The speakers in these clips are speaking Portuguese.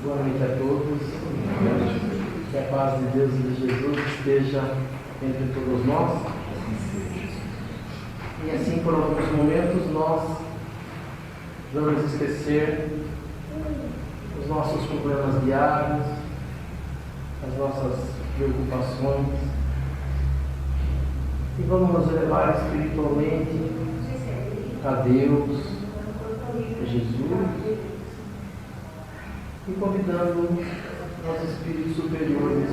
Boa noite a todos. Que a paz de Deus e de Jesus esteja entre todos nós. E assim, por alguns momentos, nós vamos esquecer os nossos problemas diários, as nossas preocupações, e vamos nos elevar espiritualmente a Deus, a Jesus, e convidando nossos espíritos superiores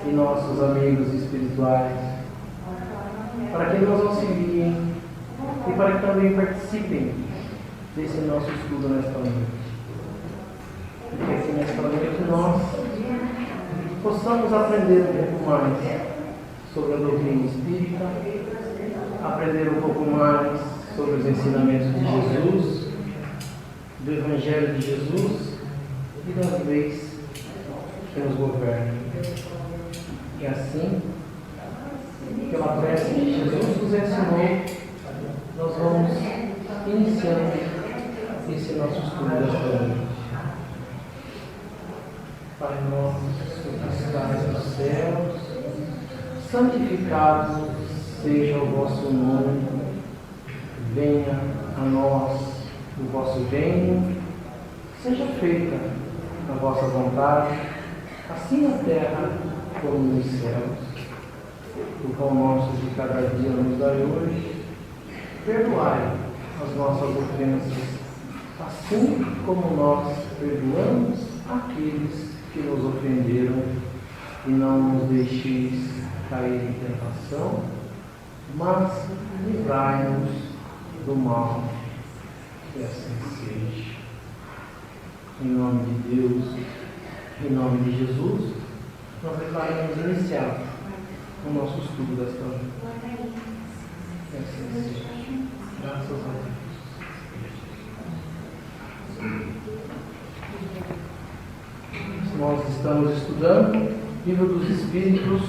e nossos amigos espirituais para que nos auxiliem e para que também participem desse nosso estudo nesta noite. E que assim nesta noite nós possamos aprender um pouco mais sobre a doutrina espírita, aprender um pouco mais sobre os ensinamentos de Jesus, do Evangelho de Jesus e das leis que nos governam. E assim, pela prece que Jesus nos ensinou, nós vamos iniciando esse nosso estudo desta noite. Pai nosso que estás nos céus, santificado seja o vosso nome, venha a nós o vosso reino, seja feita a vossa vontade, assim na terra como nos céus. O pão nosso de cada dia nos dai hoje, perdoai as nossas ofensas, assim como nós perdoamos aqueles que nos ofenderam, e não nos deixeis cair em tentação, mas livrai-nos do mal, que assim seja. Em nome de Deus, em nome de Jesus, nós declaramos iniciar o nosso estudo desta noite. Que assim seja. Graças a Deus. Nós estamos estudando o Livro dos Espíritos,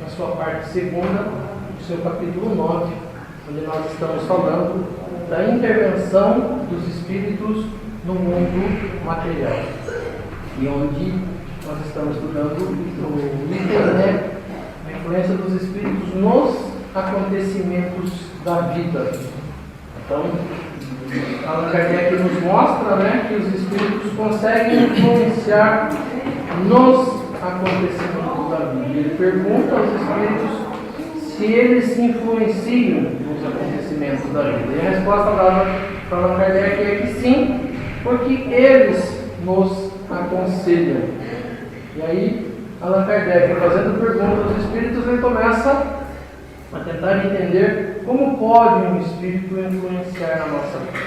na sua parte segunda, no seu capítulo 9, onde nós estamos falando da intervenção dos espíritos no mundo material. E onde nós estamos estudando o livro, a influência dos espíritos nos acontecimentos da vida. Então, Allan Kardec nos mostra que os espíritos conseguem influenciar nos acontecimentos da vida. Ele pergunta aos espíritos se eles se influenciam nos acontecimentos da vida. E a resposta dada para Allan Kardec é que sim, porque eles nos aconselham. E aí, Allan Kardec, fazendo perguntas aos espíritos, ele começa a tentar entender como pode um espírito influenciar na nossa vida.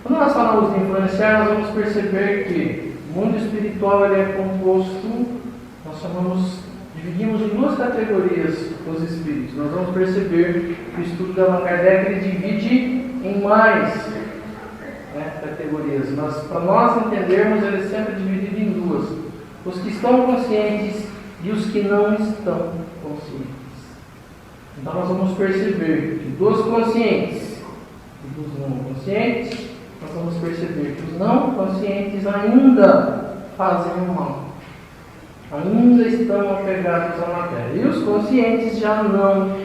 Quando nós falamos de influenciar, nós vamos perceber que o mundo espiritual ele é composto, dividimos em duas categorias os espíritos. Nós vamos perceber que o estudo de Allan Kardec ele divide em mais categorias, mas para nós entendermos ele é sempre dividido em duas: os que estão conscientes e os que não estão conscientes. Então nós vamos perceber que dos conscientes e dos não conscientes, nós vamos perceber que os não conscientes ainda fazem o mal, ainda estão apegados à matéria, e os conscientes já não.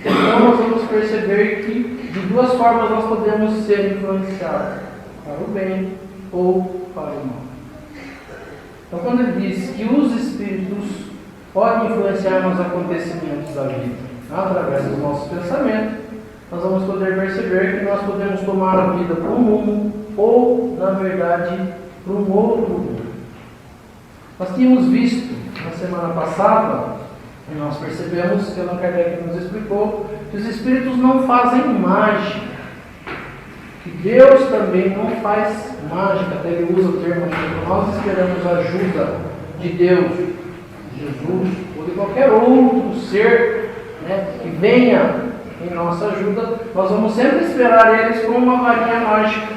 Então nós vamos perceber que de duas formas nós podemos ser influenciados: para o bem ou para o mal. Então quando ele diz que os espíritos podem influenciar nos acontecimentos da vida através dos nossos pensamentos, nós vamos poder perceber que nós podemos tomar a vida para um rumo ou, na verdade, para um outro rumo. Nós tínhamos visto na semana passada, e nós percebemos que Allan Kardec nos explicou, que os espíritos não fazem mágica, que Deus também não faz mágica. Até ele usa o termo que nós esperamos a ajuda de Deus, de Jesus, ou de qualquer outro ser que venha em nossa ajuda. Nós vamos sempre esperar eles com uma varinha mágica,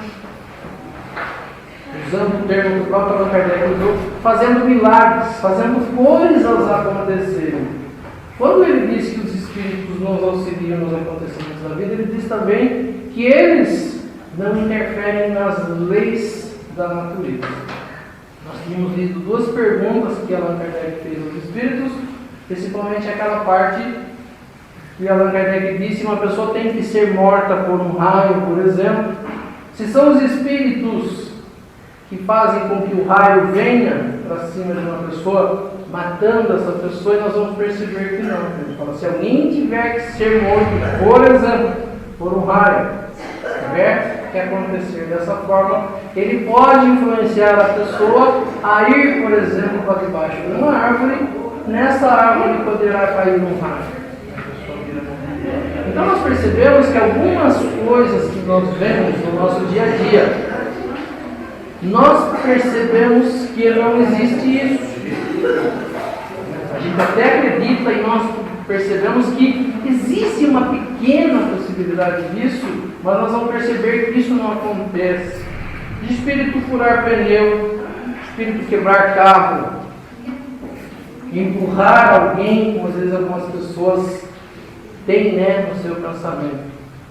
usando o termo que o próprio Allan Kardec usou, fazendo milagres, fazendo coisas acontecerem. Quando ele diz que os espíritos nos auxiliam nos acontecimentos da vida, ele diz também que eles não interferem nas leis da natureza. Nós tínhamos lido duas perguntas que Allan Kardec fez aos espíritos, principalmente aquela parte que Allan Kardec disse: uma pessoa tem que ser morta por um raio, por exemplo. Se são os espíritos que fazem com que o raio venha para cima de uma pessoa, matando essa pessoa, e nós vamos perceber que não. Ele fala: se alguém tiver que ser morto, por exemplo, por um raio, tiver que acontecer dessa forma, ele pode influenciar a pessoa a ir, por exemplo, para debaixo de uma árvore. Nessa árvore poderá cair um raio. Então nós percebemos que algumas coisas que nós vemos no nosso dia a dia, nós percebemos que não existe isso. A gente até acredita e nós percebemos que existe uma pequena possibilidade disso, mas nós vamos perceber que isso não acontece. De espírito furar pneu, espírito quebrar carro, empurrar alguém, como às vezes algumas pessoas têm, no seu pensamento.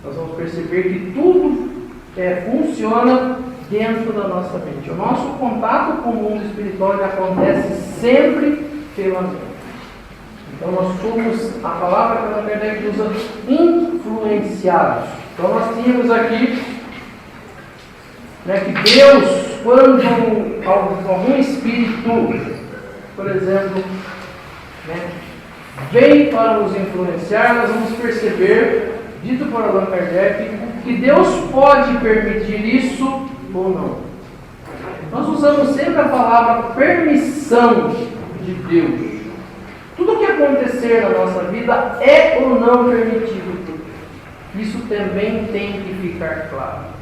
Nós vamos perceber que tudo funciona dentro da nossa mente. O nosso contato com o mundo espiritual acontece sempre pela mente. Então nós somos, a palavra que Allan Kardec usa, influenciados. Então nós tínhamos aqui que Deus, quando algum espírito, por exemplo, vem para nos influenciar, nós vamos perceber, dito por Allan Kardec, que Deus pode permitir isso ou não. Nós usamos sempre a palavra permissão de Deus. Tudo o que acontecer na nossa vida é ou não permitido por Deus. Isso também tem que ficar claro.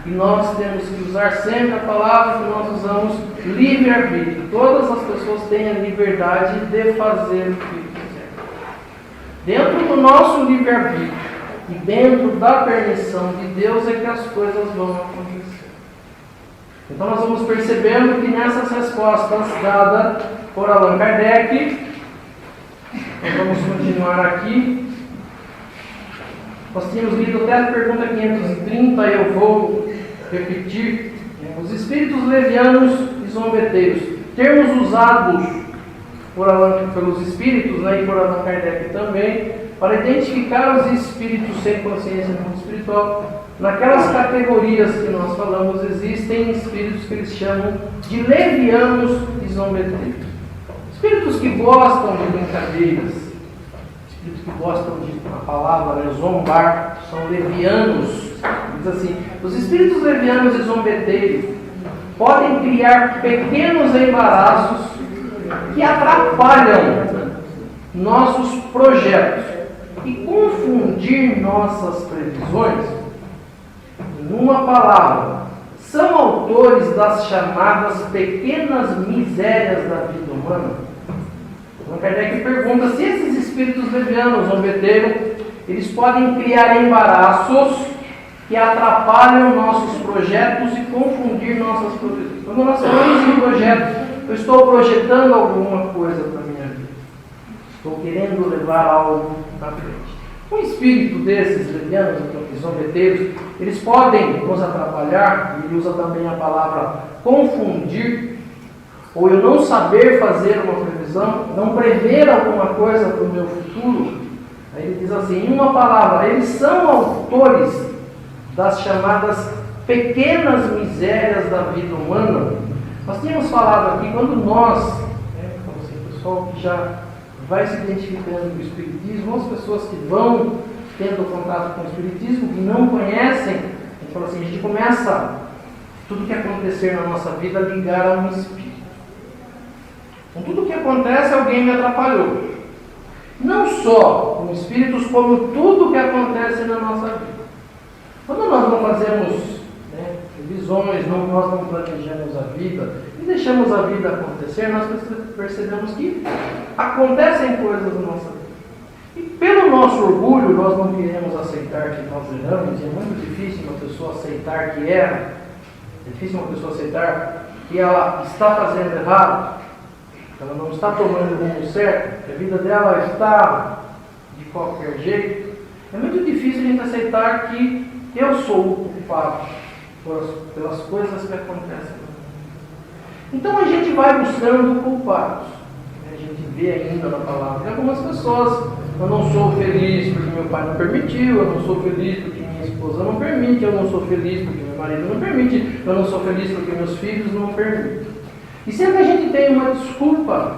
E nós temos que usar sempre a palavra que nós usamos, livre-arbítrio. Todas as pessoas têm a liberdade de fazer o que quiser. Dentro do nosso livre-arbítrio e dentro da permissão de Deus é que as coisas vão acontecer. Então nós vamos percebendo que nessas respostas dadas por Allan Kardec, nós vamos continuar aqui. Nós tínhamos lido até a pergunta 530, eu vou repetir. Os espíritos levianos e zombeteiros, termos usados pelos espíritos, e por Allan Kardec também, para identificar os espíritos sem consciência no mundo espiritual. Naquelas categorias que nós falamos, existem espíritos que eles chamam de levianos e zombeteiros. Espíritos que gostam de brincadeiras, espíritos que gostam de, a palavra, zombar, são levianos. Diz assim: os espíritos levianos e zombeteiros podem criar pequenos embaraços que atrapalham nossos projetos e confundir nossas previsões. Numa palavra, são autores das chamadas pequenas misérias da vida humana. Allan Kardec pergunta se esses espíritos levianos, zombeteiros, eles podem criar embaraços que atrapalham nossos projetos e confundir nossas previsões. Quando nós falamos em projeto, eu estou projetando alguma coisa para a minha vida. Estou querendo levar algo à frente. Um espírito desses levianos e zombeteiros, eles podem nos atrapalhar. Ele usa também a palavra confundir, ou eu não saber fazer uma previsão, não prever alguma coisa para o meu futuro. Aí ele diz assim, em uma palavra, eles são autores das chamadas pequenas misérias da vida humana. Nós tínhamos falado aqui, quando nós, o pessoal que já vai se identificando com o Espiritismo, as pessoas que vão tendo contato com o Espiritismo, que não conhecem, a gente fala assim, a gente começa tudo que acontecer na nossa vida a ligar a um Espírito. Então tudo que acontece, alguém me atrapalhou. Não só com espíritos, como tudo que acontece na nossa vida. Quando nós não fazemos visões, nós não planejamos a vida e deixamos a vida acontecer, nós percebemos que acontecem coisas na nossa vida. E pelo nosso orgulho, nós não queremos aceitar que nós erramos, e é muito difícil uma pessoa aceitar que erra, é difícil uma pessoa aceitar que ela está fazendo errado, ela não está tomando o rumo certo, que a vida dela está de qualquer jeito. É muito difícil a gente aceitar que eu sou o culpado pelas coisas que acontecem. Então a gente vai buscando culpados. A gente vê ainda na palavra que algumas pessoas: eu não sou feliz porque meu pai não permitiu, eu não sou feliz porque minha esposa não permite, eu não sou feliz porque meu marido não permite, eu não sou feliz porque meus filhos não permitem. E sempre a gente tem uma desculpa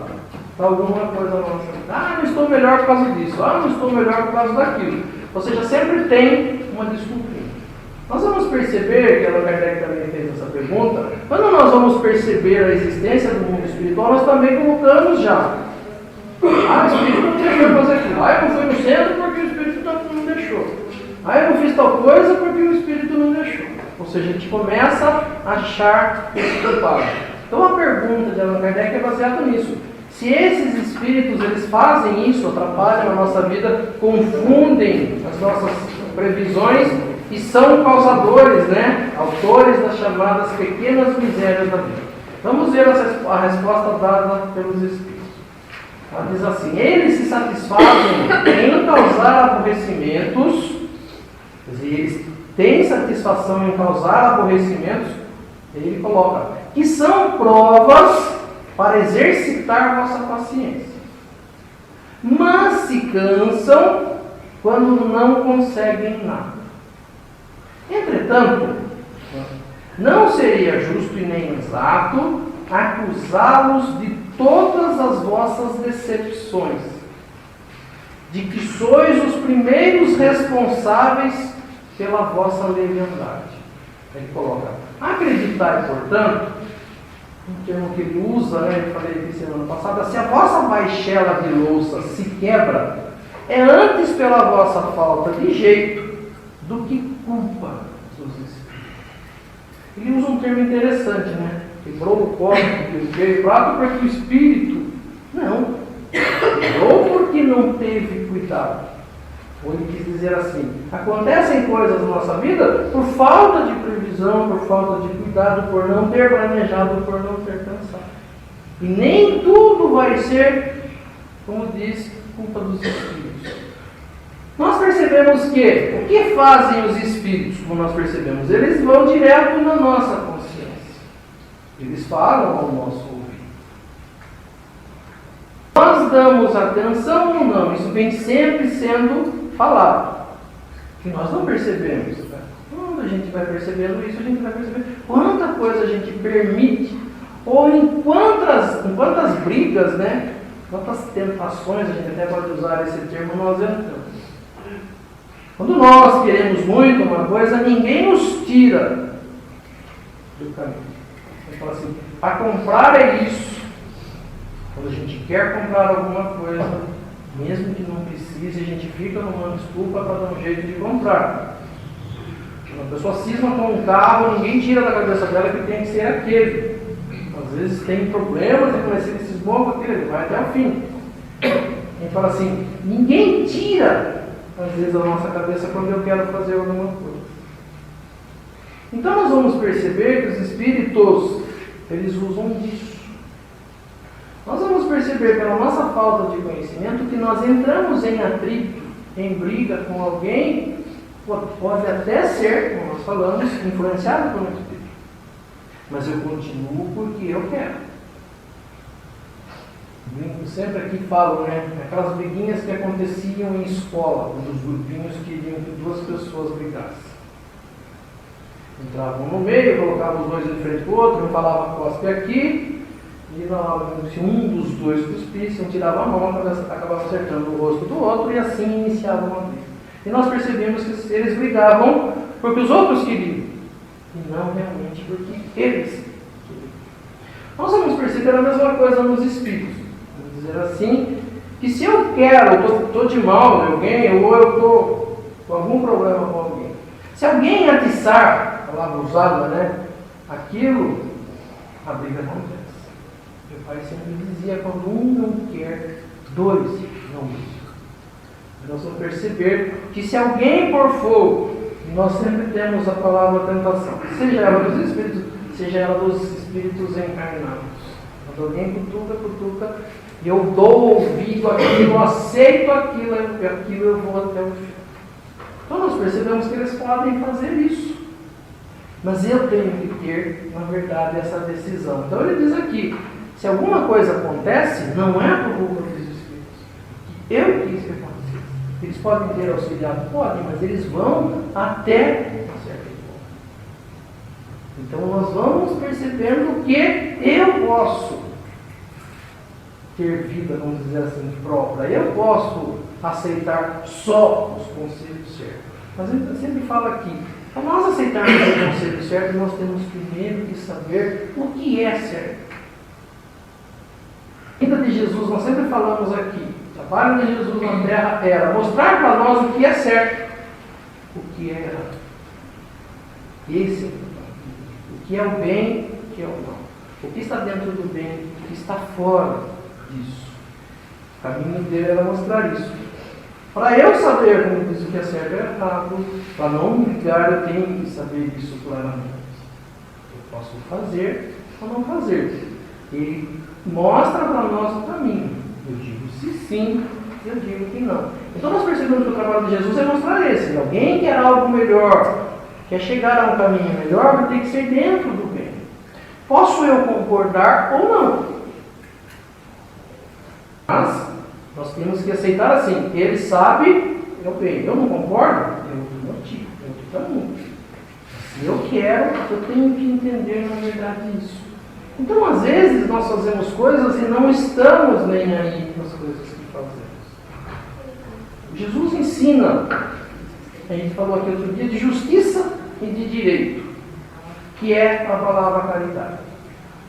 para alguma coisa nossa. Não estou melhor por causa disso, não estou melhor por causa daquilo. Ou seja, sempre tem uma desculpinha. Nós vamos perceber, que a Allan Kardec também fez essa pergunta, quando nós vamos perceber a existência do mundo espiritual, nós também colocamos já. O Espírito não deixou fazer aquilo. Eu não fui no centro porque o Espírito não deixou. Eu não fiz tal coisa porque o Espírito não deixou. Ou seja, a gente começa a achar esse culpado. Então a pergunta de Allan Kardec é baseada nisso. Se esses espíritos eles fazem isso, atrapalham a nossa vida, confundem as nossas previsões e são causadores, autores das chamadas pequenas misérias da vida. Vamos ver a resposta dada pelos espíritos. Ela diz assim: eles se satisfazem em causar aborrecimentos, quer dizer, eles têm satisfação em causar aborrecimentos, ele coloca, que são provas para exercitar vossa paciência. Mas se cansam quando não conseguem nada. Entretanto, não seria justo e nem exato acusá-los de todas as vossas decepções, de que sois os primeiros responsáveis pela vossa leviandade. Ele coloca: acreditai, portanto, um termo que ele usa, eu falei aqui semana passada, se a vossa baixela de louça se quebra, é antes pela vossa falta de jeito do que culpa dos espíritos. Ele usa um termo interessante, quebrou o copo, quebrou o prato porque o espírito não. Quebrou porque não teve cuidado. Ou ele quis dizer assim: acontecem coisas na nossa vida por falta de previsão, por falta de cuidado, por não ter planejado, por não ter pensado. E nem tudo vai ser, como diz, culpa dos espíritos. Nós percebemos que o que fazem os espíritos, como nós percebemos? Eles vão direto na nossa consciência. Eles falam ao nosso ouvido. Nós damos atenção ou não? Isso vem sempre sendo falado, que nós não percebemos. Quando a gente vai percebendo isso, a gente vai perceber quanta coisa a gente permite, ou em quantas brigas, quantas tentações, a gente até pode usar esse termo, nós entramos. Quando nós queremos muito uma coisa, ninguém nos tira do caminho. A gente fala assim: para comprar é isso. Quando a gente quer comprar alguma coisa, mesmo que não precise, a gente fica numa desculpa para dar um jeito de comprar. Uma pessoa cisma com um carro, ninguém tira da cabeça dela que tem que ser aquele. Às vezes tem problemas, mas ele cismou com aquele, ele vai até o fim. A gente fala assim: ninguém tira, às vezes, a nossa cabeça quando eu quero fazer alguma coisa. Então nós vamos perceber que os espíritos, eles usam disso. Nós vamos perceber pela nossa falta de conhecimento que nós entramos em atrito, em briga com alguém, pode até ser, como nós falamos, influenciado por um espírito. Mas eu continuo porque eu quero. Sempre aqui falo, aquelas briguinhas que aconteciam em escola, quando os grupinhos queriam que duas pessoas brigassem. Entravam no meio, colocavam os dois um de frente para o outro, um falava cospe aqui, e na hora se um dos dois cuspisse, um tirava a mão, acabava acertando o rosto do outro, e assim iniciava uma briga. E nós percebemos que eles brigavam porque os outros queriam, e não realmente porque eles queriam. Nós vamos perceber a mesma coisa nos espíritos. Vamos dizer assim, que se eu quero, eu estou de mal de alguém, ou eu estou com algum problema com alguém, se alguém atiçar, a palavra usada, aquilo, a briga acontece. Meu pai sempre dizia: quando um não quer, dois não buscam. Nós vamos perceber que se alguém pôr fogo, nós sempre temos a palavra tentação, seja ela dos espíritos, seja ela dos espíritos encarnados. Quando alguém cutuca, e eu dou ouvido àquilo, eu aceito aquilo eu vou até o fim. Então nós percebemos que eles podem fazer isso. Mas eu tenho que ter, na verdade, essa decisão. Então ele diz aqui, se alguma coisa acontece, não é por culpa dos Espíritos. Eu quis que acontecesse. Eles podem ter auxiliado? Podem, mas eles vão até um certo ponto. Então nós vamos percebendo que eu posso ter vida, vamos dizer assim, própria. Eu posso aceitar só os conselhos certos. Mas ele sempre fala aqui, para nós aceitarmos o conselho certo, nós temos primeiro que saber o que é certo. A vida de Jesus, nós sempre falamos aqui, o trabalho de Jesus na terra era mostrar para nós o que é certo, o que é errado. Esse é o que é o bem, o que é o mal. O que está dentro do bem, o que está fora disso. O caminho dele era mostrar isso. Para eu saber, como diz, o que é certo e errado, para não me ligar, eu tenho que saber isso claramente. Eu posso fazer ou não fazer. Ele mostra para nós o caminho. Eu digo se sim, eu digo que não. Então nós percebemos que o trabalho de Jesus é mostrar esse. Se alguém quer algo melhor, quer chegar a um caminho melhor, vai ter que ser dentro do bem. Posso eu concordar ou não? Mas nós temos que aceitar assim. Ele sabe, eu bem. Eu não concordo, eu motivo, eu caminho. Se eu quero, eu tenho que entender na verdade isso. Então, às vezes, nós fazemos coisas e não estamos nem aí com as coisas que fazemos. Jesus ensina, a gente falou aqui outro dia, de justiça e de direito, que é a palavra caridade.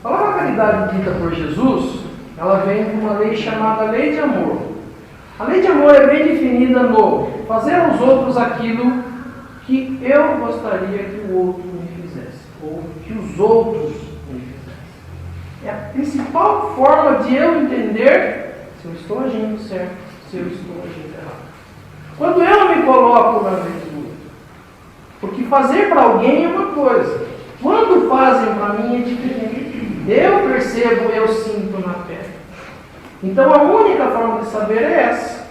A palavra caridade dita por Jesus, ela vem de uma lei chamada lei de amor. A lei de amor é bem definida no fazer aos outros aquilo que eu gostaria que o outro me fizesse, ou que os outros me fizessem. É a principal forma de eu entender se eu estou agindo certo, se eu estou agindo errado. Quando eu me coloco na vez do outro, porque fazer para alguém é uma coisa, quando fazem para mim é diferente. Eu percebo, eu sinto na pele. Então a única forma de saber é essa.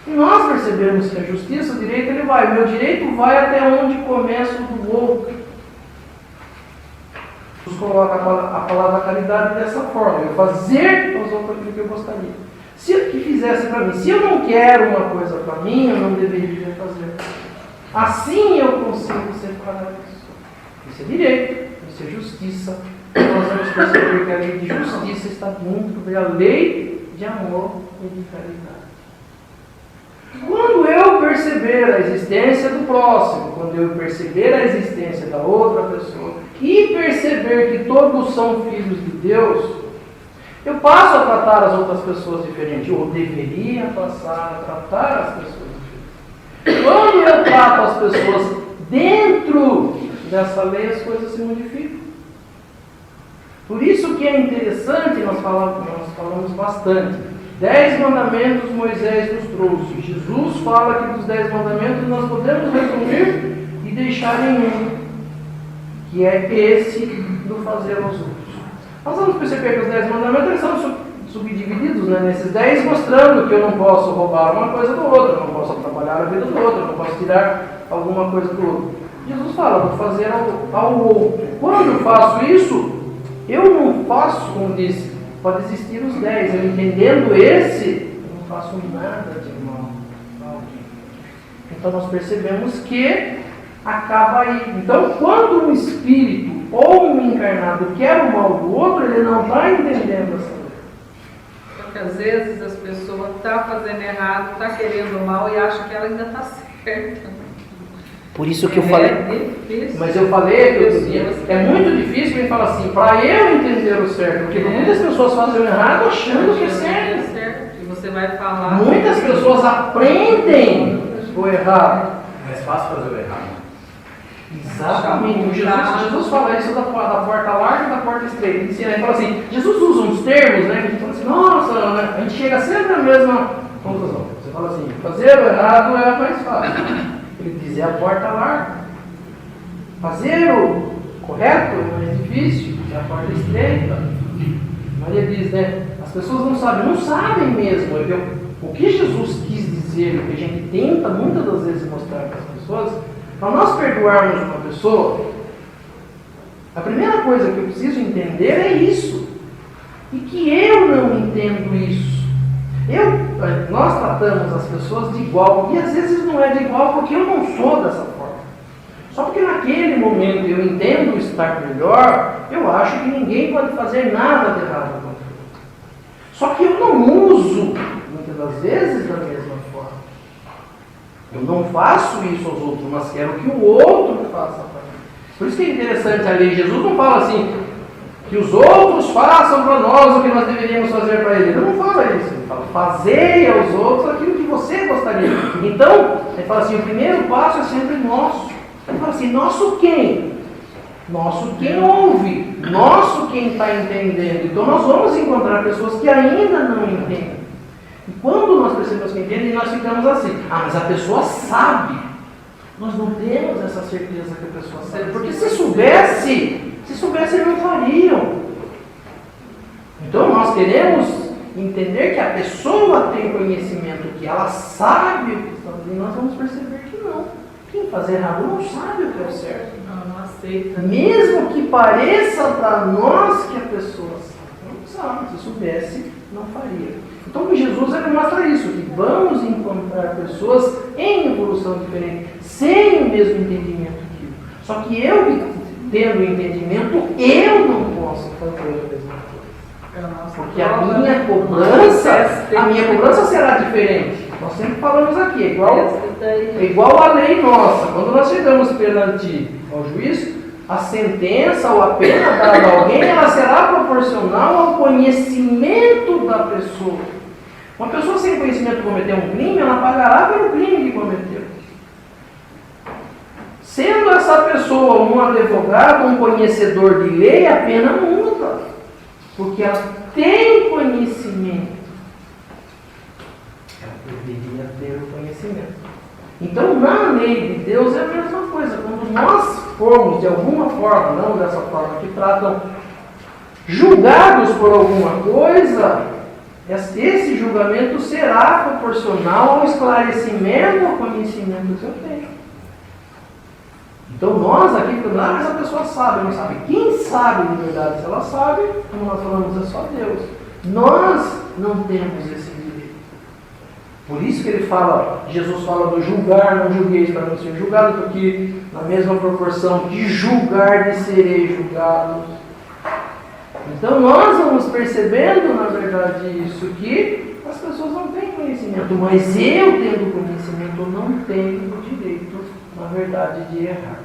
E nós percebemos que a justiça, o direito, ele vai. O meu direito vai até onde começa o do outro. Jesus coloca a palavra caridade dessa forma. Eu fazer aos outros aquilo que eu gostaria. Se eu que fizesse para mim. Se eu não quero uma coisa para mim, eu não deveria fazer. Assim eu consigo separar isso. Isso é direito, isso é justiça. Nós vamos perceber que a lei de justiça está junto com a lei de amor e de caridade. Quando eu perceber a existência do próximo, quando eu perceber a existência da outra pessoa e perceber que todos são filhos de Deus, eu passo a tratar as outras pessoas diferente, ou deveria passar a tratar as pessoas diferente. Quando eu trato as pessoas dentro dessa lei, as coisas se modificam. Por isso que é interessante, nós falamos bastante. 10 mandamentos Moisés nos trouxe. Jesus fala que dos 10 mandamentos nós podemos resumir e deixar em um, que é esse do fazer aos outros. Nós vamos perceber que os 10 mandamentos eles são subdivididos, né, nesses 10, mostrando que eu não posso roubar uma coisa do outro, eu não posso atrapalhar a vida do outro, eu não posso tirar alguma coisa do outro. Jesus fala, vou fazer ao outro. Quando eu faço isso, eu não faço, como disse, pode existir os 10. Eu entendendo esse, eu não faço nada de mal a alguém. Então nós percebemos que acaba aí. Então quando um espírito ou um encarnado quer o mal do outro, ele não está entendendo essa lei. Porque às vezes as pessoas estão fazendo errado, estão querendo o mal e acham que ela ainda está certa. Por isso que eu falei, difícil. Mas eu falei outro dia, é muito difícil quem fala assim, para eu entender o certo, porque muitas pessoas fazem o errado achando que é certo. E você vai falar. Muitas pessoas aprendem o errado. É mais fácil fazer o errado. Exatamente. Jesus fala isso da porta larga e da porta estreita. Ele fala assim, Jesus usa uns termos, né? Que a gente fala assim, nossa, né? A gente chega sempre à mesma conclusão. Você fala assim, fazer o errado é mais fácil. Ele diz, é a porta larga. Fazer o correto é mais difícil, é a porta estreita. Maria diz, né? As pessoas não sabem mesmo. O que Jesus quis dizer, o que a gente tenta muitas das vezes mostrar para as pessoas, para nós perdoarmos uma pessoa, A primeira coisa que eu preciso entender é isso. E que eu não entendo isso. Nós tratamos as pessoas de igual, e às vezes não é de igual porque eu não sou dessa forma. Só porque naquele momento eu entendo estar melhor, eu acho que ninguém pode fazer nada de errado contra mim. Só que eu não uso, muitas das vezes, da mesma forma. Eu não faço isso aos outros, mas quero que o outro faça para mim. Por isso que é interessante a lei. Jesus não fala assim, que os outros façam para nós o que nós deveríamos fazer para eles. Ele não fala isso. Ele fala, fazei aos outros aquilo que você gostaria. Então, ele fala assim, o primeiro passo é sempre nosso. Ele fala assim, nosso quem? Nosso quem ouve. Nosso quem está entendendo. Então, nós vamos encontrar pessoas que ainda não entendem. E quando nós percebemos que entendem, nós ficamos assim. Ah, mas a pessoa sabe. Nós não temos essa certeza que a pessoa sabe. Porque se soubesse, não fariam. Então nós queremos entender que a pessoa tem conhecimento, que ela sabe o que está fazendo, e nós vamos perceber que não. Quem faz errado não sabe o que é o certo. Não aceita. Mesmo que pareça para nós que a pessoa sabe, não sabe. Se soubesse, não faria. Então Jesus ele mostra isso, que vamos encontrar pessoas em evolução diferente, sem o mesmo entendimento que eu. Só que eu, tendo entendimento, eu não posso fazer a mesma coisa. Porque a minha cobrança será diferente. Nós sempre falamos aqui, é igual a lei nossa. Quando nós chegamos perante ao juiz, a sentença ou a pena dada a alguém, ela será proporcional ao conhecimento da pessoa. Uma pessoa sem conhecimento cometer um crime, ela pagará pelo crime que cometeu. Sendo essa pessoa um advogado, um conhecedor de lei, a pena muda. Porque ela tem conhecimento. Ela deveria ter o conhecimento. Então, na lei de Deus é a mesma coisa. Quando nós formos, de alguma forma, não dessa forma que tratam, julgados por alguma coisa, esse julgamento será proporcional ao esclarecimento, ao conhecimento que eu tenho. Então nós aqui, mas a pessoa sabe, não sabe. Quem sabe de verdade, se ela sabe, como nós falamos, é só Deus. Nós não temos esse direito. Por isso que ele fala, Jesus fala do julgar, não julgueis para não ser julgado, porque na mesma proporção de julgar, de serei julgados. Então nós vamos percebendo, na verdade, isso que as pessoas não têm conhecimento, mas eu tendo conhecimento, não tenho o direito, na verdade, de errar.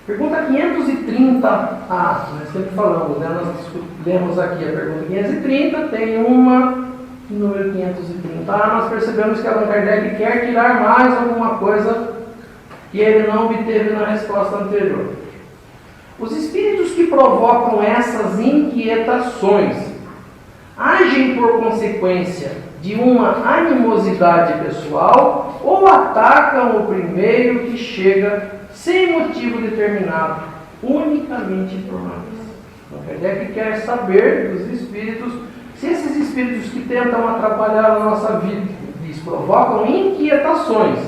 Pergunta 530A, nós sempre falamos, né? Nós lemos aqui a pergunta 530, tem uma número 530A, nós percebemos que Allan Kardec quer tirar mais alguma coisa que ele não obteve na resposta anterior. Os espíritos que provocam essas inquietações agem por consequência de uma animosidade pessoal ou atacam o primeiro que chega sem motivo determinado, unicamente por uma vez. Então, Kardec quer saber dos espíritos, se esses espíritos que tentam atrapalhar a nossa vida, eles provocam inquietações,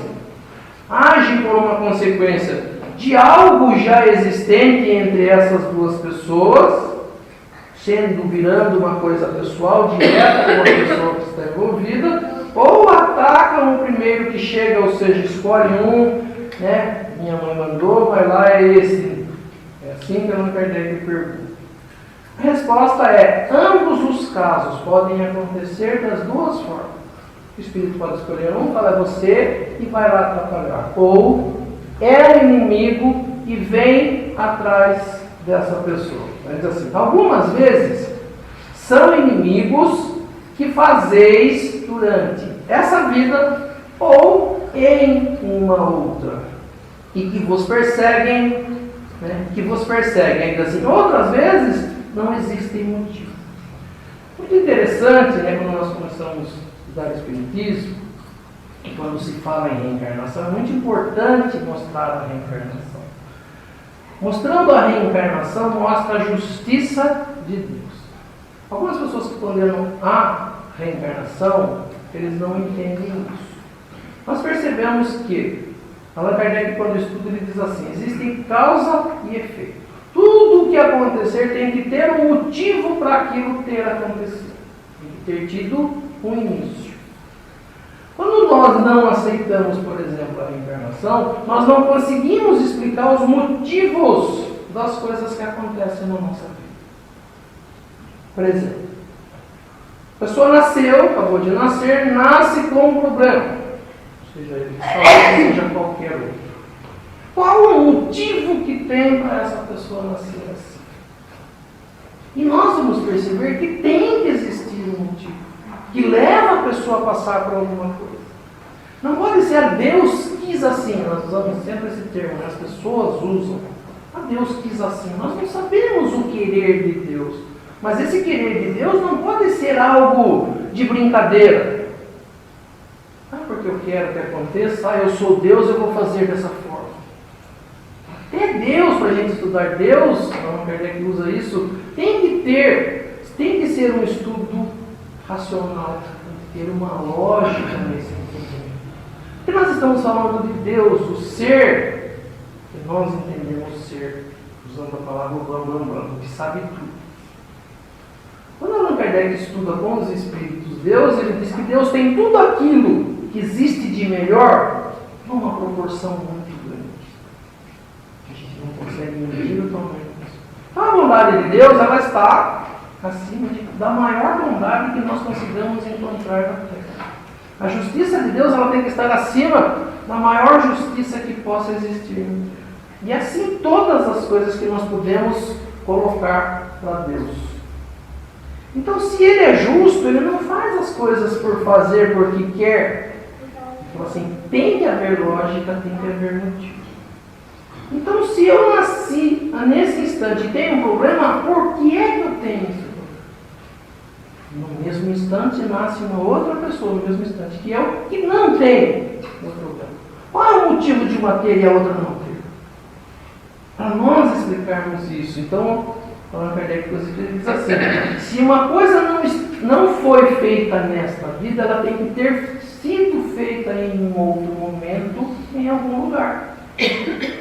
agem por uma consequência de algo já existente entre essas duas pessoas, virando uma coisa pessoal, direta com a pessoa que está envolvida, ou atacam o primeiro que chega, ou seja, escolhe um, né? Minha mãe mandou, vai lá, é esse. É assim que eu não perdi a pergunta. A resposta é, ambos os casos podem acontecer das duas formas. O espírito pode escolher um, fala você e vai lá atrapalhar. Ou é o inimigo e vem atrás dessa pessoa. Mas assim, algumas vezes são inimigos que fazeis durante essa vida ou em uma outra e que vos perseguem, né? Ainda assim. Outras vezes não existem motivo. Muito interessante, né, quando nós começamos a estudar Espiritismo, e quando se fala em reencarnação, é muito importante mostrar a reencarnação. Mostrando a reencarnação, mostra a justiça de Deus. Algumas pessoas que condenam a reencarnação, eles não entendem isso. Nós percebemos que Allan Kardec, quando estuda, ele diz assim: existem causa e efeito. Tudo o que acontecer tem que ter um motivo para aquilo ter acontecido. Tem que ter tido um início. Quando nós não aceitamos, por exemplo, a reencarnação, nós não conseguimos explicar os motivos das coisas que acontecem na nossa vida. Por exemplo, a pessoa nasceu, acabou de nascer, nasce com um problema. Seja ele de saúde, seja qualquer outro. Qual o motivo que tem para essa pessoa nascer assim? E nós vamos perceber que tem que existir um motivo que leva a pessoa a passar por alguma coisa. Não pode ser Deus quis assim. Nós usamos sempre esse termo, as pessoas usam. Deus quis assim. Nós não sabemos o querer de Deus. Mas esse querer de Deus não pode ser algo de brincadeira. Porque eu quero que aconteça, eu sou Deus, eu vou fazer dessa forma. Até Deus, para a gente estudar Deus, Allan Kardec usa isso, tem que ser um estudo racional, tem que ter uma lógica nesse entendimento. Porque nós estamos falando de Deus, o ser, que nós entendemos ser, usando a palavra Bambambam, que sabe tudo. Quando Allan Kardec estuda com os Espíritos Deus, ele diz que Deus tem tudo aquilo que existe de melhor numa proporção muito grande. A gente não consegue medir o tamanho disso. Então a bondade de Deus, ela está acima da maior bondade que nós consigamos encontrar na Terra. A justiça de Deus, ela tem que estar acima da maior justiça que possa existir. E assim todas as coisas que nós podemos colocar para Deus. Então, se Ele é justo, Ele não faz as coisas por fazer, porque quer. Então, assim, tem que haver lógica, tem que haver motivo. Então, se eu nasci nesse instante e tenho um problema, por que é que eu tenho esse problema? No mesmo instante, nasce uma outra pessoa, no mesmo instante que eu, que não tem o problema. Qual é o motivo de uma ter e a outra não ter? Para nós explicarmos isso, então, Allan Kardec diz assim: se uma coisa não foi feita nesta vida, ela tem que ter sido feita em um outro momento, em algum lugar,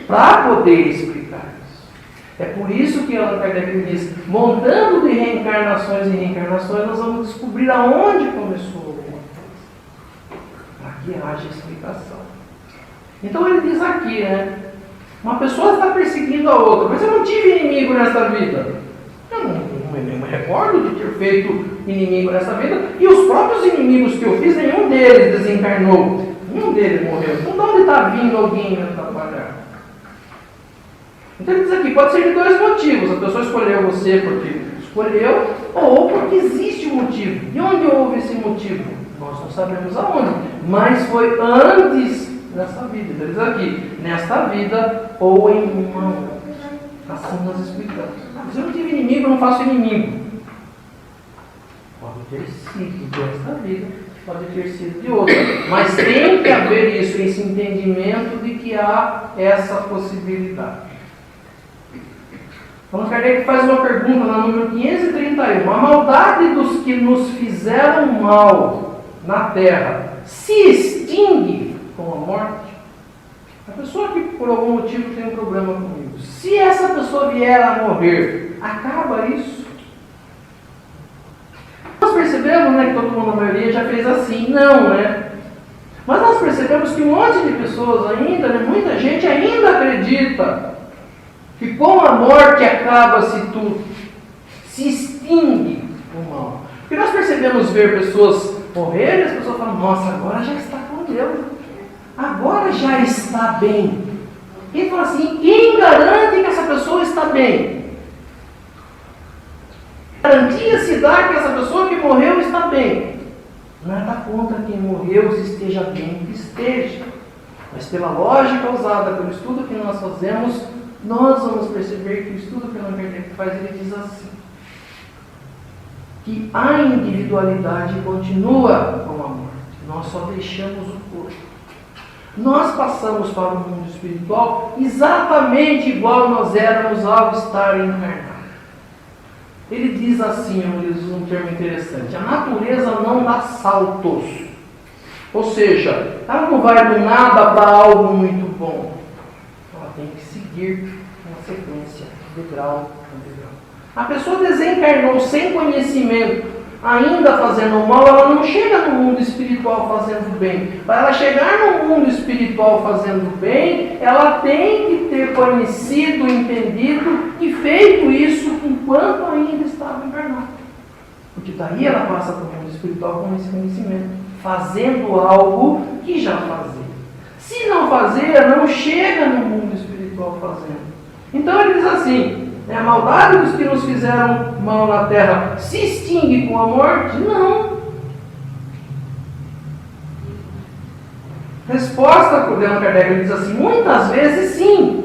para poder explicar isso. É por isso que Allan Kardec diz: montando de reencarnações em reencarnações, nós vamos descobrir aonde começou alguma coisa, para que haja explicação. Então ele diz aqui, né? Uma pessoa está perseguindo a outra, mas eu não tive inimigo nesta vida. Eu não me recordo de ter feito inimigo nessa vida. E os próprios inimigos que eu fiz, nenhum deles desencarnou. Nenhum deles morreu. Então de onde está vindo alguém me atrapalhar? Então ele diz aqui, pode ser de dois motivos. A pessoa escolheu você porque escolheu, ou porque existe um motivo. E onde houve esse motivo? Nós não sabemos aonde. Mas foi antes dessa vida. Então ele diz aqui, nesta vida ou em uma outra. Assim nós explicamos. Mas eu não tive inimigo, eu não faço inimigo. Pode ter sido desta vida, pode ter sido de outra. Mas tem que haver isso, esse entendimento de que há essa possibilidade. Allan Kardec faz uma pergunta no número 531. A maldade dos que nos fizeram mal na Terra se extingue com a morte? A pessoa que por algum motivo tem um problema comigo, se essa pessoa vier a morrer, acaba isso? Nós percebemos, né, que todo mundo, a maioria, já fez assim. Não, né? Mas nós percebemos que um monte de pessoas ainda, né, muita gente ainda acredita que com a morte acaba-se tudo, se extingue o mal. Porque nós percebemos ver pessoas morrerem e as pessoas falam: nossa, agora já está com Deus. Agora já está bem. Ele fala assim: quem garante que essa pessoa está bem? Garantia se dá que essa pessoa que morreu está bem. Nada contra quem morreu esteja bem, que esteja. Mas pela lógica usada, pelo estudo que nós fazemos, nós vamos perceber que o estudo que Allan Kardec faz, ele diz assim: que a individualidade continua com a morte. Nós só deixamos o corpo. Nós passamos para o mundo espiritual exatamente igual nós éramos ao estar encarnados. Ele diz assim, ele usa um termo interessante: a natureza não dá saltos. Ou seja, ela não vai do nada para algo muito bom. Ela tem que seguir uma sequência, degrau por degrau. A pessoa desencarnou sem conhecimento, ainda fazendo mal, ela não chega no mundo espiritual fazendo bem. Para ela chegar no mundo espiritual fazendo bem, ela tem que ter conhecido, entendido e feito isso enquanto ainda estava encarnada. Porque daí ela passa para o mundo espiritual com esse conhecimento, fazendo algo que já fazia. Se não fazer, não chega no mundo espiritual fazendo. Então ele diz assim, a maldade dos que nos fizeram mal na terra se extingue com a morte? Não. Resposta por Leon Kardec, ele diz assim, muitas vezes sim.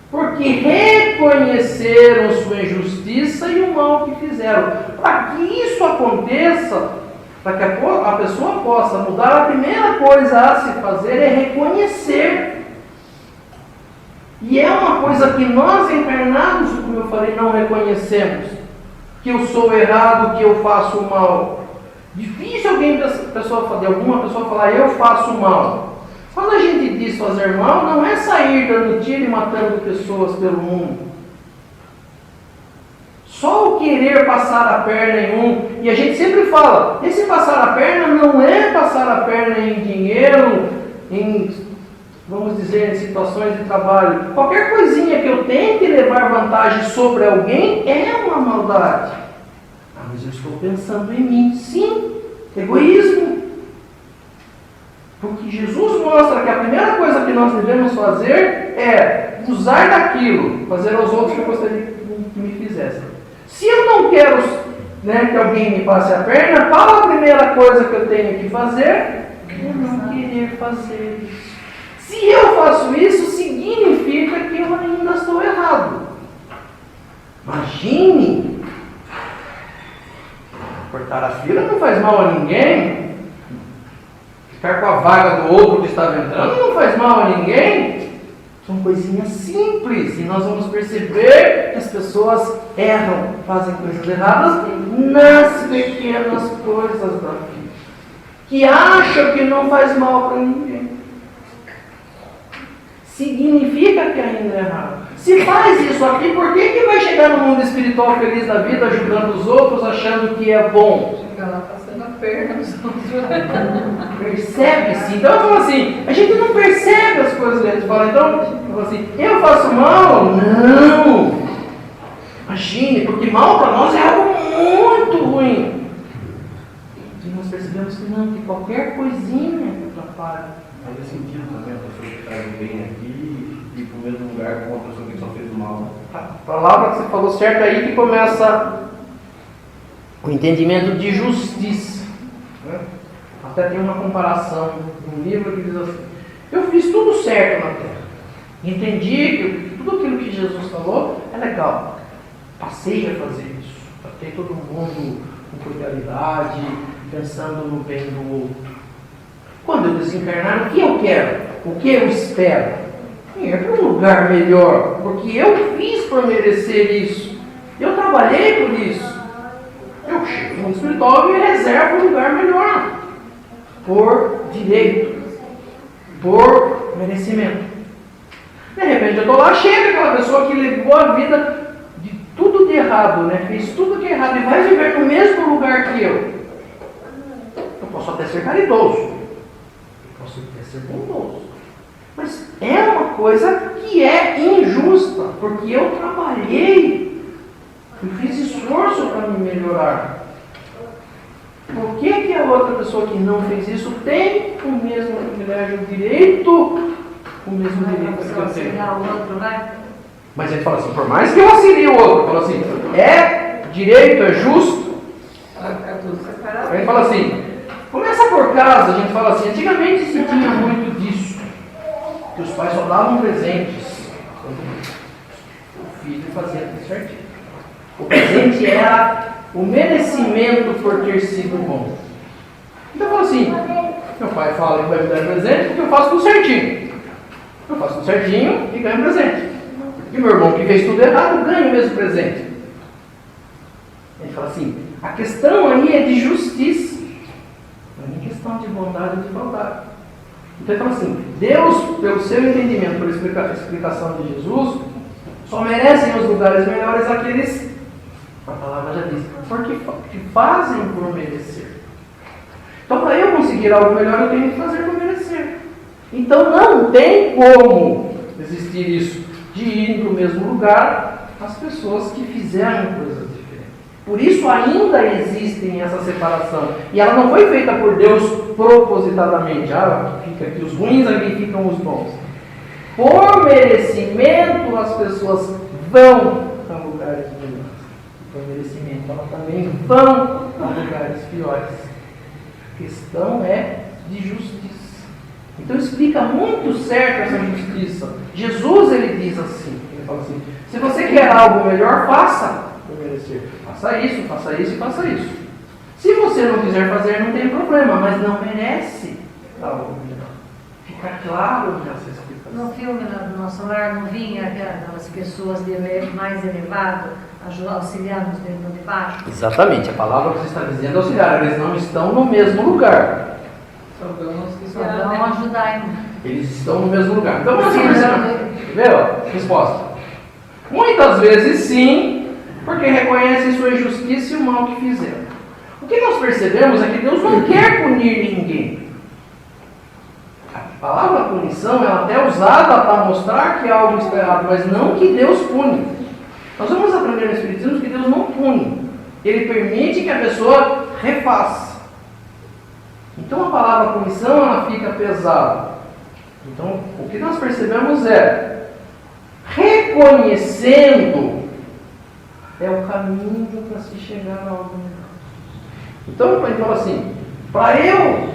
Porque reconheceram sua injustiça e o mal que fizeram. Para que isso aconteça, para que a pessoa possa mudar, a primeira coisa a se fazer é reconhecer. E é uma coisa que nós encarnados, como eu falei, não reconhecemos. Que eu sou errado, que eu faço mal. Difícil alguma pessoa falar, eu faço mal. Quando a gente diz fazer mal, não é sair dando tiro e matando pessoas pelo mundo. Só o querer passar a perna em um. E a gente sempre fala, esse passar a perna não é passar a perna em dinheiro, vamos dizer, em situações de trabalho. Qualquer coisinha que eu tente levar vantagem sobre alguém é uma maldade. Mas eu estou pensando em mim. Sim, egoísmo. Porque Jesus mostra que a primeira coisa que nós devemos fazer é usar daquilo, fazer aos outros que eu gostaria que me fizessem. Se eu não quero que alguém me passe a perna, qual a primeira coisa que eu tenho que fazer? É não querer fazer isso. Se eu faço isso, significa que eu ainda estou errado. Imagine, cortar a fila não faz mal a ninguém. Ficar com a vaga do outro que estava entrando não faz mal a ninguém. São coisinhas simples. E nós vamos perceber que as pessoas erram, fazem coisas erradas nas pequenas coisas da vida. Que acham que não faz mal para ninguém. Significa que ainda é errado. Se faz isso aqui, por que vai chegar no mundo espiritual feliz da vida, ajudando os outros, achando que é bom? Chega lá passando a perna nos outros. Percebe-se. Então eu falo assim, a gente não percebe as coisas que a gente fala. Então, eu falo assim, eu faço mal? Não! Imagine, porque mal para nós é algo muito ruim. E nós percebemos que não, que qualquer coisinha que atrapalha. Faz sentido também a pessoa que faz o bem aqui ir para o mesmo lugar com a pessoa que só fez o mal. A palavra que você falou certo aí que começa o entendimento de justiça. Até tem uma comparação no livro que diz assim, eu fiz tudo certo na terra. Entendi que tudo aquilo que Jesus falou é legal. Passei a fazer isso. Tratei todo mundo com cordialidade, pensando no bem do outro. Quando eu desencarnar, o que eu quero? O que eu espero? Ir para um lugar melhor, porque eu fiz por merecer isso. Eu trabalhei por isso. Eu chego no espiritual e me reservo um lugar melhor. Por direito. Por merecimento. De repente eu estou lá, chega aquela pessoa que levou a vida de tudo de errado, fez tudo de errado e vai viver no mesmo lugar que eu. Eu posso até ser caridoso. Posso até ser bondoso. Mas é uma coisa que é injusta, porque eu trabalhei, eu fiz esforço para me melhorar. Por que a outra pessoa que não fez isso tem o mesmo privilégio, o mesmo direito que eu tenho? O outro, né? Mas ele fala assim, por mais que eu auxilie o outro, fala assim, é direito, é justo. Vai ficar tudo separado. Ele fala assim, começa por casa, a gente fala assim, antigamente se tinha muito disso, que os pais só davam presentes, o filho fazia tudo certinho. O presente era o merecimento por ter sido bom. Então eu falo assim, meu pai fala que vai me dar presente porque eu faço tudo certinho. Eu faço tudo certinho e ganho presente. E meu irmão que fez tudo errado ganha o mesmo presente. Ele fala assim, a questão aí é de justiça. Não é questão de bondade ou de maldade. Então ele fala assim, Deus, pelo seu entendimento, pela explicação de Jesus, só merecem os lugares melhores aqueles, a palavra já diz, porque fazem por merecer. Então para eu conseguir algo melhor, eu tenho que fazer por merecer. Então não tem como existir isso, de ir para o mesmo lugar as pessoas que fizeram coisas diferentes. Por isso ainda existem essa separação. E ela não foi feita por Deus propositadamente. Fica aqui os ruins, aqui ficam os bons. Por merecimento as pessoas vão a lugares melhores. Por merecimento elas também vão a lugares piores. A questão é de justiça. Então explica muito certo essa justiça. Jesus ele diz assim, ele fala assim, se você quer algo melhor, faça por merecer. Faça isso, faça isso e faça isso. Se você não quiser fazer, não tem problema, mas não merece algo melhor. Fica claro nessa explicação. No filme do Nosso Lar não vinha aquelas pessoas mais elevadas auxiliar nos de baixo? Exatamente, a palavra que você está dizendo é auxiliar, eles não estão no mesmo lugar. Só vão ajudar, irmão. Eles estão no mesmo lugar. Então, você vê, ó, resposta. Muitas vezes sim, porque reconhecem sua injustiça e o mal que fizeram. O que nós percebemos é que Deus não quer punir ninguém. A palavra punição ela até é usada para mostrar que algo está errado, mas não que Deus pune. Nós vamos aprender no Espiritismo que Deus não pune. Ele permite que a pessoa refaça. Então a palavra punição ela fica pesada. Então o que nós percebemos é reconhecendo é o caminho para se chegar a algo melhor. Então ele fala assim, para eu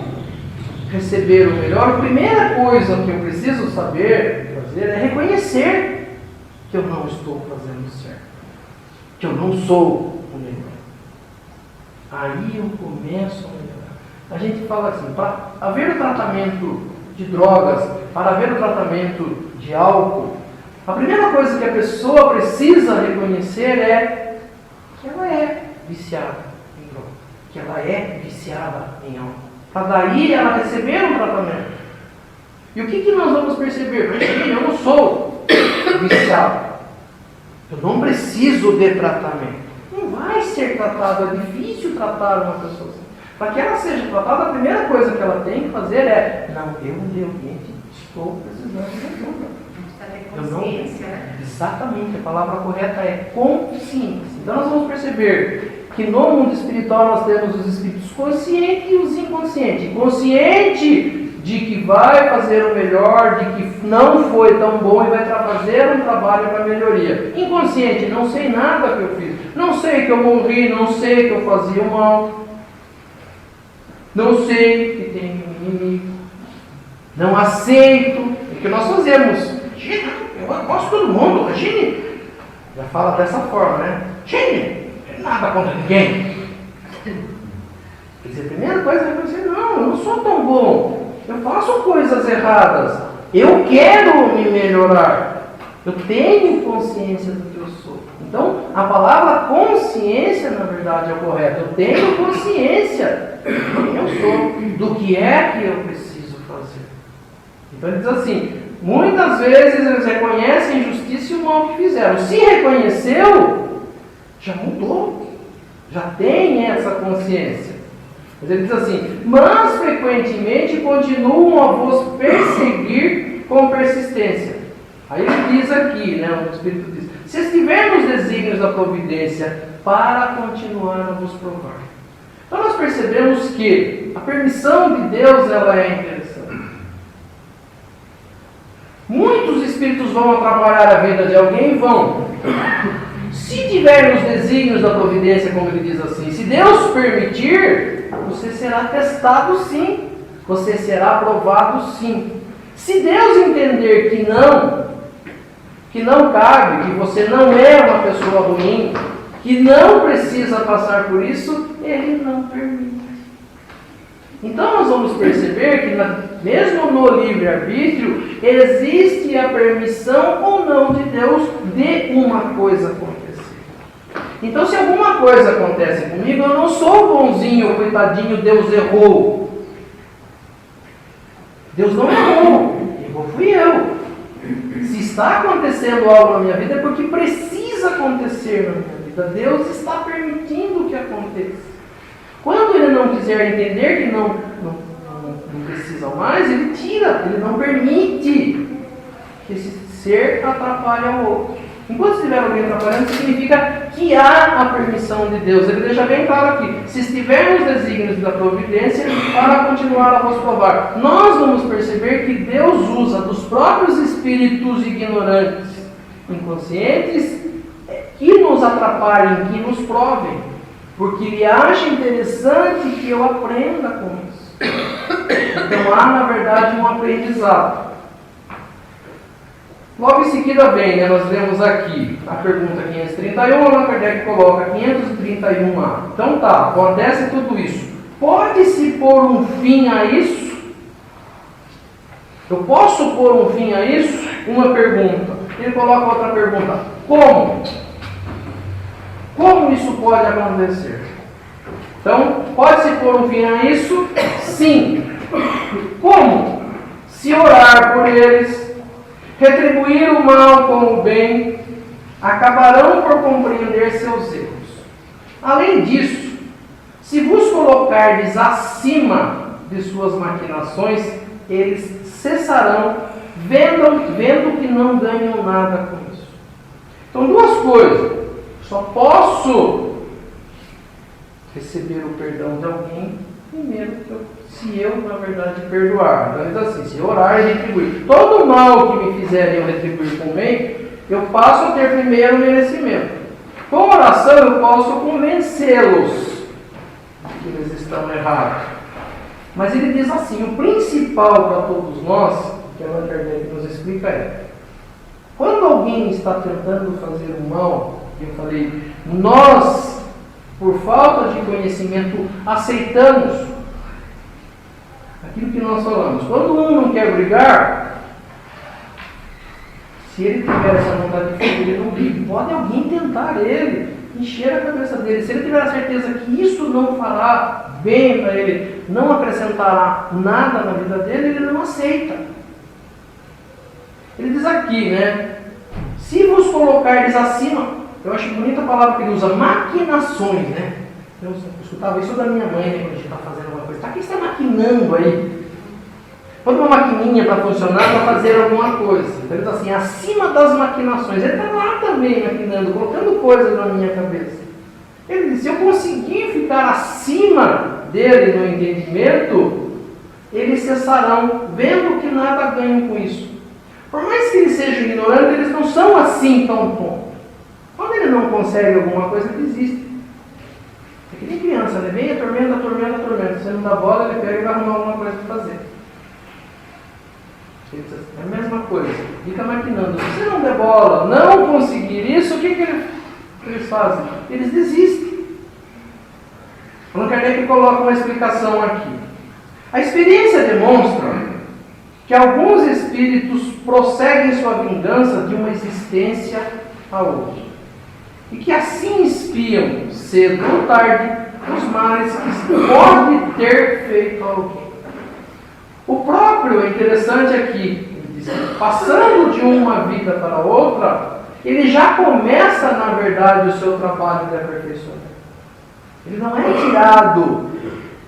receber o melhor, a primeira coisa que eu preciso saber fazer é reconhecer que eu não estou fazendo certo, que eu não sou o melhor. Aí eu começo a melhorar. A gente fala assim, para haver o tratamento de drogas, para haver o tratamento de álcool, a primeira coisa que a pessoa precisa reconhecer é que ela é viciada em droga, que ela é viciada em álcool. Para daí ela receber um tratamento. E o que nós vamos perceber? Eu não sou viciado. Eu não preciso de tratamento. Não vai ser tratado, é difícil tratar uma pessoa assim. Para que ela seja tratada, a primeira coisa que ela tem que fazer é, não, eu realmente estou precisando de ajuda. Consciência, né? Exatamente, a palavra correta é consciência. Então nós vamos perceber que no mundo espiritual nós temos os espíritos conscientes e os inconscientes. Consciente de que vai fazer o melhor, de que não foi tão bom e vai fazer um trabalho para melhoria. Inconsciente, não sei nada que eu fiz, não sei que eu morri, não sei que eu fazia o mal, não sei que tem um inimigo, não aceito o que nós fazemos. Regina, eu gosto de todo mundo, Regina, já fala dessa forma, né? Regina, não é nada contra ninguém. Quer dizer, a primeira coisa é você, não, eu não sou tão bom, eu faço coisas erradas, eu quero me melhorar, eu tenho consciência do que eu sou. Então, a palavra consciência, na verdade, é o correto. Eu tenho consciência do quem eu sou, do que é que eu preciso fazer. Então, ele diz assim, muitas vezes eles reconhecem a injustiça e o mal que fizeram. Se reconheceu, já mudou, já tem essa consciência. Mas ele diz assim, mas frequentemente continuam a vos perseguir com persistência. Aí ele diz aqui, né, o Espírito diz, se estivermos desígnios da providência para continuar a vos provar. Então nós percebemos que a permissão de Deus ela é interessante. Muitos espíritos vão atrapalhar a vida de alguém, vão. Se tivermos desígnios da providência, como ele diz assim, se Deus permitir, você será testado sim, você será aprovado sim. Se Deus entender que não cabe, que você não é uma pessoa ruim, que não precisa passar por isso, Ele não permite. Então nós vamos perceber que mesmo no livre-arbítrio, existe a permissão ou não de Deus de uma coisa acontecer. Então se alguma coisa acontece comigo, eu não sou bonzinho, coitadinho, Deus errou. Deus não errou, errou fui eu. Se está acontecendo algo na minha vida é porque precisa acontecer na minha vida. Deus está permitindo que aconteça. Quando ele não quiser entender que não precisa mais, ele tira, ele não permite que esse ser atrapalhe ao outro. Enquanto estiver alguém atrapalhando, significa que há a permissão de Deus. Ele deixa bem claro aqui: se estiver nos desígnios da providência, para continuar a vos provar. Nós vamos perceber que Deus usa dos próprios espíritos ignorantes, inconscientes, que nos atrapalhem, que nos provem, porque Ele acha interessante que eu aprenda com isso. Então há, na verdade, um aprendizado. Logo em seguida vem, nós vemos aqui a pergunta 531, Allan Kardec coloca 531A. Então tá, acontece tudo isso. Pode-se pôr um fim a isso? Eu posso pôr um fim a isso? Uma pergunta. Ele coloca outra pergunta. Como? Como isso pode acontecer? Então, pode-se pôr um fim a isso? Sim. Como? Se orar por eles, retribuir o mal com o bem, acabarão por compreender seus erros. Além disso, se vos colocardes acima de suas maquinações, eles cessarão, vendo que não ganham nada com isso. Então, duas coisas. Só posso receber o perdão de alguém primeiro se eu, na verdade, perdoar. Então, diz assim: se orar e retribuir todo o mal que me fizerem eu retribuir com bem, eu passo a ter primeiro merecimento. Com oração eu posso convencê-los que eles estão errados. Mas ele diz assim: o principal para todos nós, que Allan Kardec nos explica, é: quando alguém está tentando fazer o mal, eu falei, nós, por falta de conhecimento, aceitamos aquilo que nós falamos. Quando um não quer brigar, se ele tiver essa vontade de fazer, ele não briga. Pode alguém tentar ele, encher a cabeça dele. Se ele tiver a certeza que isso não fará bem para ele, não acrescentará nada na vida dele, ele não aceita. Ele diz aqui, né? Se vos colocardes acima, eu acho bonita a palavra que ele usa, maquinações, né? Eu escutava isso da minha mãe, né, quando a gente está fazendo alguma coisa. Tá, o que você está maquinando aí? Põe uma maquininha para funcionar, para fazer alguma coisa. Então ele diz assim, acima das maquinações. Ele está lá também maquinando, colocando coisas na minha cabeça. Ele diz, se eu conseguir ficar acima dele no entendimento, eles cessarão, vendo que nada ganham com isso. Por mais que eles sejam ignorantes, eles não são assim tão tontos. Quando ele não consegue alguma coisa, ele desiste. É que nem criança, né? Vem, atormenta. Você não dá bola, ele pega e vai arrumar alguma coisa para fazer. É a mesma coisa. Fica maquinando. Se você não der bola, não conseguir isso, o que eles fazem? Eles desistem. Allan Kardec coloca uma explicação aqui. A experiência demonstra que alguns espíritos prosseguem sua vingança de uma existência a outra. E que assim espiam, cedo ou tarde, os males que pode ter feito a alguém. O próprio é interessante aqui, ele diz, passando de uma vida para outra, ele já começa, na verdade, o seu trabalho de aperfeiçoamento. Ele não é tirado.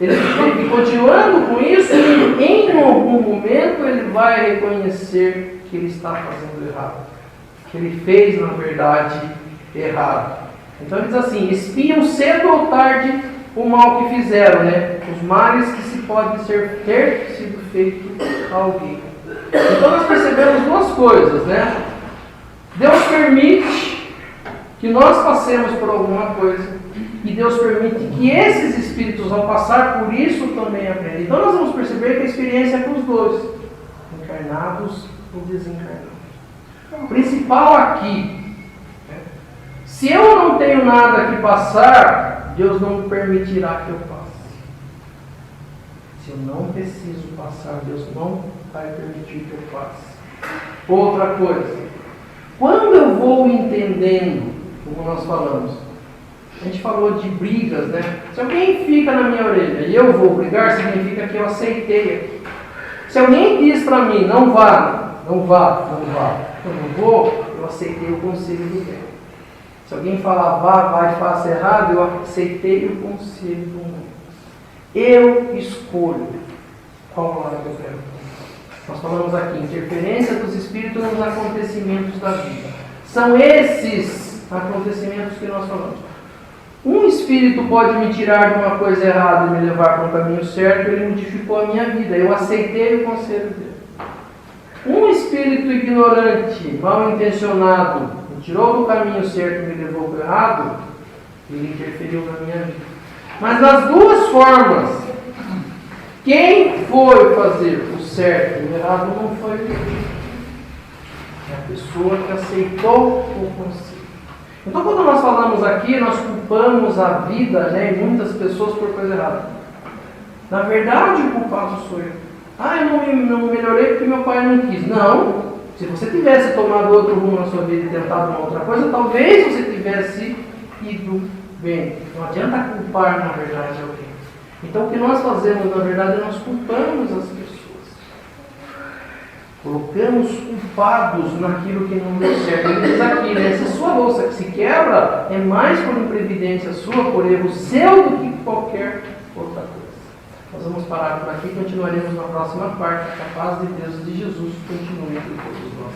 Ele continuando com isso, em algum momento ele vai reconhecer que ele está fazendo errado. Que ele fez, na verdade, errado. Então ele diz assim, espiam cedo ou tarde o mal que fizeram, né? Os males que se pode ter sido feito a alguém. Então nós percebemos duas coisas, né? Deus permite que nós passemos por alguma coisa. E Deus permite que esses espíritos, ao passar por isso, também aprendem. Então nós vamos perceber que a experiência é com os dois, encarnados ou desencarnados. O principal aqui, se eu não tenho nada que passar, Deus não permitirá que eu passe. Se eu não preciso passar, Deus não vai permitir que eu passe. Outra coisa, quando eu vou entendendo, como nós falamos, a gente falou de brigas, né? Se alguém fica na minha orelha e eu vou brigar, significa que eu aceitei aqui. Se alguém diz para mim, não vá, eu não vou, eu aceitei o conselho do bem. Se alguém falar, vá e faça errado, eu aceitei o conselho do bem. Eu escolho qual lado eu quero. Nós falamos aqui, interferência dos espíritos nos acontecimentos da vida. São esses acontecimentos que nós falamos. Um espírito pode me tirar de uma coisa errada e me levar para um caminho certo, ele modificou a minha vida, eu aceitei o conselho dele. Um espírito ignorante, mal intencionado, me tirou do caminho certo e me levou para o errado, ele interferiu na minha vida. Mas das duas formas, quem foi fazer o certo e o errado não foi ele. É a pessoa que aceitou o conselho. Então, quando nós falamos aqui, nós culpamos a vida, e muitas pessoas por coisa errada. Na verdade, o culpado sou eu. Eu não melhorei porque meu pai não quis. Não. Se você tivesse tomado outro rumo na sua vida e tentado uma outra coisa, talvez você tivesse ido bem. Não adianta culpar, na verdade, alguém. Então, o que nós fazemos, na verdade, nós culpamos as pessoas. Colocamos culpados naquilo que não deu certo. Ele diz aqui, se sua louça que se quebra, é mais por imprevidência sua, por erro seu, do que qualquer outra coisa. Nós vamos parar por aqui e continuaremos na próxima parte. Que a paz de Deus e de Jesus continue entre todos nós.